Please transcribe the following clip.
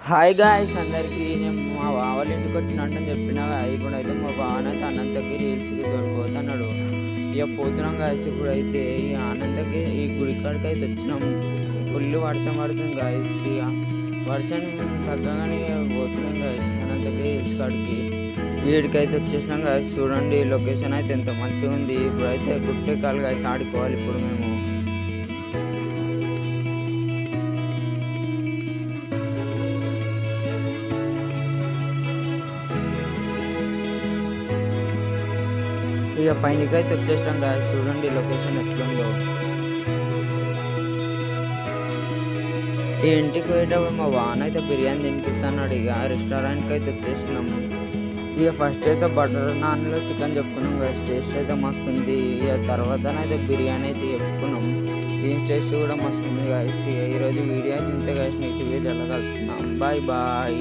Hi guys అందరికీ నేను మా బావ వాళ్ళ ఇంటికి వచ్చినట్టు చెప్పిన ఇప్పుడైతే మా బావనైతే అనంతకి రీల్స్కి దొరికిపోతున్నాడు. ఇక పోతున్నాం గాయస్. ఇప్పుడైతే ఈ ఆనందకి ఈ గుడి కాడికి అయితే వచ్చినాం. ఫుల్ వర్షం పడుతుంది గాయస్. ఇక వర్షం తగ్గగానే పోతున్నాం గాయస్ అనంతకి రీల్స్ కాడికి. వీడికైతే వచ్చేసినాం గాయస్. చూడండి లొకేషన్ అయితే ఎంత మంచిగా ఉంది. ఇప్పుడైతే గుట్టెక్కాలి గాయస్, ఆడుకోవాలి ఇప్పుడు మేము. ఇక పైనకైతే వచ్చేసాం గాయస్. చూడండి లొకేషన్ ఎట్లుందో. ఈ ఇంటికి పోయేటప్పుడు మా వాన్ అయితే బిర్యానీ తినిపిస్తున్నాడు. ఇక రెస్టారెంట్కి అయితే వచ్చేసినాము. ఇక ఫస్ట్ అయితే బటర్ నాన్లో చికెన్ చెప్పుకున్నాం గాయస్. టేస్ట్ అయితే మస్తు ఉంది. ఇక తర్వాత అయితే బిర్యానీ అయితే చెప్పుకున్నాం. దీని టేస్ట్ కూడా మస్తు ఉంది గాయస్. ఈరోజు వీడియో అయితే ఇంతే గాయస్. నెక్స్ట్ వీడియో ఎలా కలుసుకున్నాం. Bye bye.